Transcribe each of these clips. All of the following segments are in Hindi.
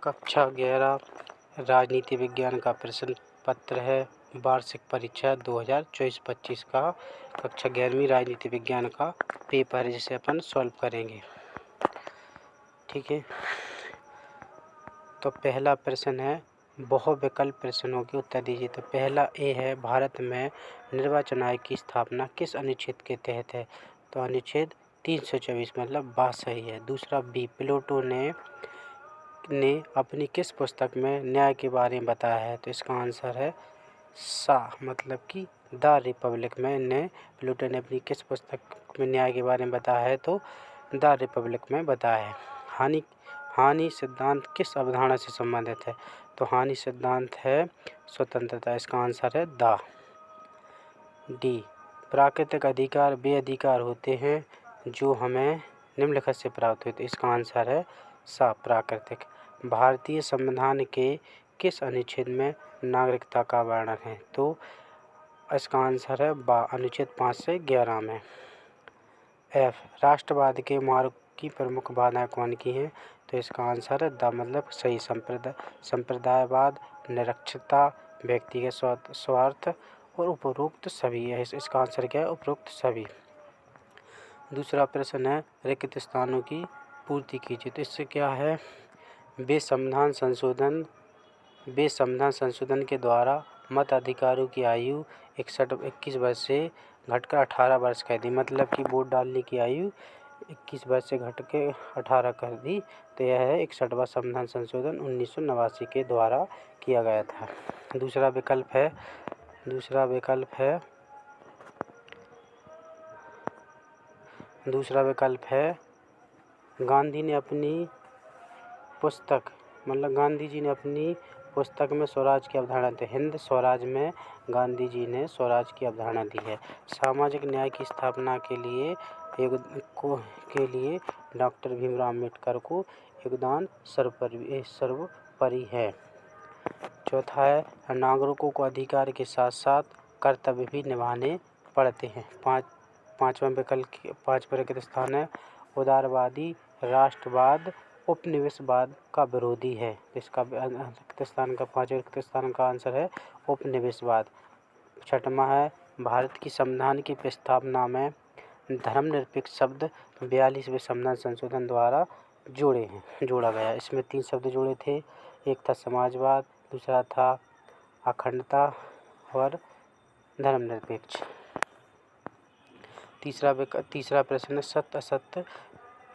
कक्षा 11 राजनीति विज्ञान का प्रश्न पत्र है। वार्षिक परीक्षा 2024-25 का कक्षा 11वीं राजनीति विज्ञान का पेपर है, जिसे अपन सॉल्व करेंगे। ठीक है, तो पहला प्रश्न है, बहुविकल्प प्रश्नों के उत्तर दीजिए। तो पहला ए है, भारत में निर्वाचन आयोग की स्थापना किस अनुच्छेद के तहत है? तो अनुच्छेद 324 मतलब बात सही है। दूसरा बी, प्लेटो ने अपनी किस पुस्तक में न्याय के बारे में बताया है? तो इसका आंसर है सा, मतलब कि द रिपब्लिक में प्लेटो ने अपनी किस पुस्तक में न्याय के बारे में बताया है? तो द रिपब्लिक में बताया है। हानि सिद्धांत किस अवधारणा से संबंधित है? तो हानि सिद्धांत है स्वतंत्रता। इसका आंसर है द। डी, प्राकृतिक अधिकार वे अधिकार होते हैं जो हमें निम्नलिखित से प्राप्त होते हैं। इसका आंसर है सा, प्राकृतिक। भारतीय संविधान के किस अनुच्छेद में नागरिकता का वर्णन है? तो इसका आंसर है बा, अनुच्छेद 5 से 11 में। एफ, राष्ट्रवाद के मार्ग की प्रमुख बाधाएं कौन की हैं? तो इसका आंसर है द, मतलब सही। संप्रदायवाद, निरक्षरता, व्यक्तिगत स्वार्थ और उपरोक्त सभी है। इसका आंसर क्या है? उपरोक्त सभी। दूसरा प्रश्न है, रिक्त स्थानों की पूर्ति कीजिए। तो इससे क्या है, वे संविधान संशोधन के द्वारा मताधिकारों की आयु 21 वर्ष से घटकर 18 वर्ष कर दी। मतलब कि वोट डालने की आयु 21 वर्ष से घट के 18 कर दी। तो यह है 61वां संविधान संशोधन 1989 के द्वारा किया गया था। दूसरा विकल्प है गांधी जी ने अपनी पुस्तक में स्वराज की अवधारणा दी। हिंद स्वराज में गांधी जी ने स्वराज की अवधारणा दी है। सामाजिक न्याय की स्थापना के लिए डॉक्टर भीमराव अम्बेडकर को योगदान सर्वोपरि है। चौथा है, नागरिकों को अधिकार के साथ साथ कर्तव्य भी निभाने पड़ते हैं। पांचवा रिक्त स्थान है, उदारवादी राष्ट्रवाद उपनिवेशवाद का विरोधी है। इसका रिक्त स्थान का 5वें रिक्त स्थान का आंसर है उपनिवेशवाद। छठवां है, भारत की संविधान की प्रस्तावना में धर्मनिरपेक्ष शब्द 42वें संविधान संशोधन द्वारा जोड़ा गया। इसमें 3 शब्द जोड़े थे, एक था समाजवाद, दूसरा था अखंडता और धर्मनिरपेक्ष। तीसरा प्रश्न है, सत्य असत्य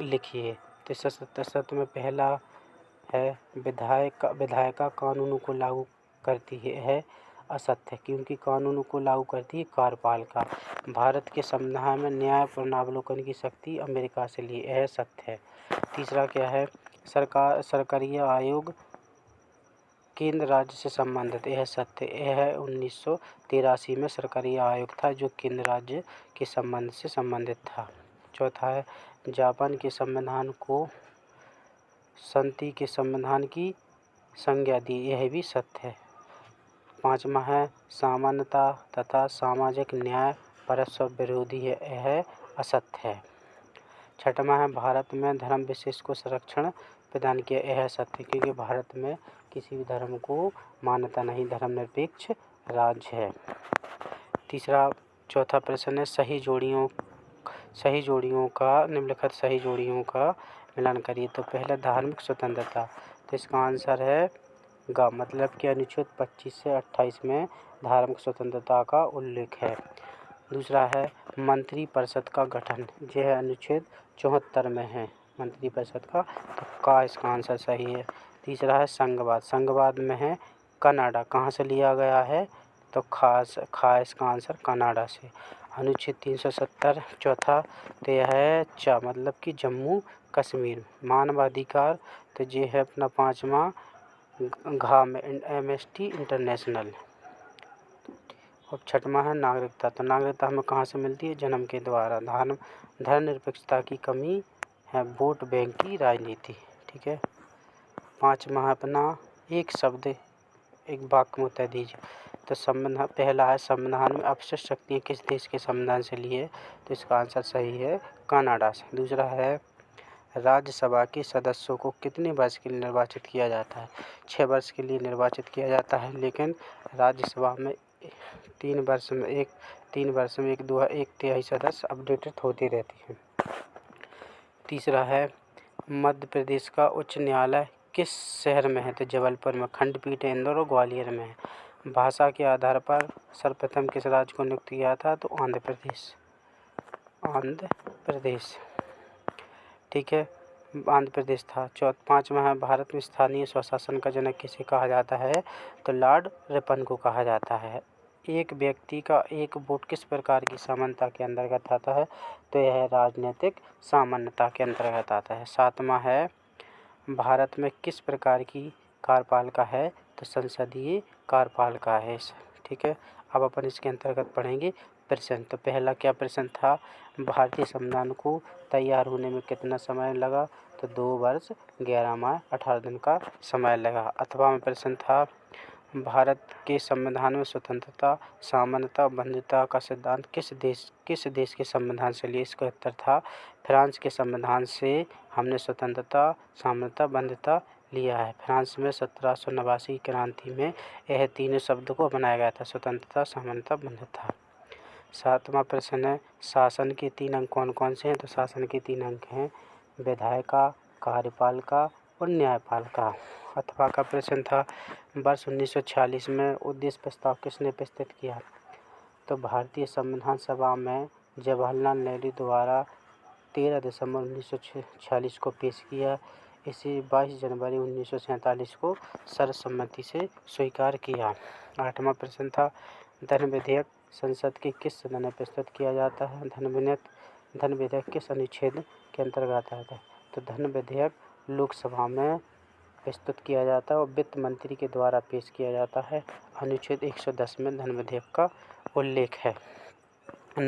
लिखिए। तो सत्य असत्य में पहला है, विधायिका कानूनों को लागू करती है असत्य, क्योंकि कानूनों को लागू करती है कार्यपालिका। भारत के संविधान में न्याय पुनरावलोकन की शक्ति अमेरिका से ली, यह सत्य है। तीसरा क्या है, सरकारीय आयोग केंद्र राज्य से संबंधित, यह सत्य। यह 1983 में सरकारी आयोग था जो केंद्र राज्य के संबंध से संबंधित था। चौथा है, जापान के संविधान को संति के संविधान की संज्ञा दी, यह भी सत्य है। पांचवा है, समानता तथा सामाजिक न्याय परस्पर विरोधी है, यह असत्य है। छठवां है, भारत में धर्म विशेष को संरक्षण प्रदान किया, यह सत्य, क्योंकि भारत में किसी भी धर्म को मान्यता नहीं, धर्मनिरपेक्ष राज्य है। चौथा प्रश्न है, निम्नलिखित सही जोड़ियों का मिलान करिए। तो पहला, धार्मिक स्वतंत्रता। तो इसका आंसर है ग, मतलब कि अनुच्छेद 25 से 28 में धार्मिक स्वतंत्रता का उल्लेख है। दूसरा है, मंत्री परिषद का गठन, यह अनुच्छेद 74 में है मंत्री परिषद का, तो का इसका आंसर सही है। तीसरा है, संघवाद में है कनाडा, कहाँ से लिया गया है? तो खा इसका आंसर कनाडा से। अनुच्छेद 370 चौथा, तो यह है च, मतलब कि जम्मू कश्मीर। मानवाधिकार, तो ये है अपना 5वां घा में एमनेस्टी इंटरनेशनल। और छठवां है नागरिकता। तो नागरिकता हमें कहाँ से मिलती है? जन्म के द्वारा। धर्मनिरपेक्षता की कमी है वोट बैंक की राजनीति। ठीक है। पांचवा है अपना एक शब्द एक वाक्य में उत्तर दीजिए। तो संविधान, पहला है, संविधान में अवशिष्ट शक्तियाँ किस देश के संविधान से ली है? तो इसका आंसर सही है कनाडा से। दूसरा है, राज्यसभा के सदस्यों को कितने वर्ष के लिए निर्वाचित किया जाता है? 6 वर्ष के लिए निर्वाचित किया जाता है, लेकिन राज्यसभा में 3 वर्ष में एक 1/3 सदस्य अपडेटेड होती रहती है। तीसरा है, मध्य प्रदेश का उच्च न्यायालय किस शहर में है? तो जबलपुर में। खंडपीठ इंदौर और ग्वालियर में है। भाषा के आधार पर सर्वप्रथम किस राज्य को नियुक्त किया था? तो आंध्र प्रदेश। ठीक है, आंध्र प्रदेश था। 5वां है, भारत में स्थानीय स्वशासन का जनक किसे कहा जाता है? तो लॉर्ड रिपन को कहा जाता है। एक व्यक्ति का एक वोट किस प्रकार की समानता के अंतर्गत आता है? तो यह राजनीतिक सामान्यता के अंतर्गत आता है। 7वां है, भारत में किस प्रकार की कार्यपालिका है? तो संसदीय कार्यपालिका है। ठीक है, अब अपन इसके अंतर्गत पढ़ेंगे प्रश्न। तो पहला क्या प्रश्न था? भारतीय संविधान को तैयार होने में कितना समय लगा? तो 2 वर्ष 11 माह 18 दिन का समय लगा। अथवा में प्रश्न था, भारत के संविधान में स्वतंत्रता, समानता, बंधुता का सिद्धांत किस देश के संविधान से लिए? इसका उत्तर था फ्रांस के संविधान से हमने स्वतंत्रता, समानता, बंधुता लिया है। फ्रांस में 1789 की क्रांति में यह तीनों शब्द को बनाया गया था, स्वतंत्रता, समानता, बंधुता। 7वां प्रश्न है, शासन के 3 अंग कौन कौन से हैं? तो शासन के 3 अंग हैं विधायिका, कार्यपालिका और न्यायपालिका। अथवा का प्रश्न था, वर्ष 1946 में उद्देश्य प्रस्ताव किसने प्रस्तुत किया? तो भारतीय संविधान सभा में जवाहरलाल नेहरू द्वारा 13 दिसंबर 1946 को पेश किया। इसे 22 जनवरी 1947 को सर्वसम्मति से स्वीकार किया। 8वां प्रश्न था, धन विधेयक संसद के किस सदन में प्रस्तुत किया जाता है? धन विधेयक किस अनुच्छेद के अंतर्गत आता है? तो धन विधेयक लोकसभा में प्रस्तुत किया जाता है और वित्त मंत्री के द्वारा पेश किया जाता है। अनुच्छेद 110 में धन विधेयक का उल्लेख है।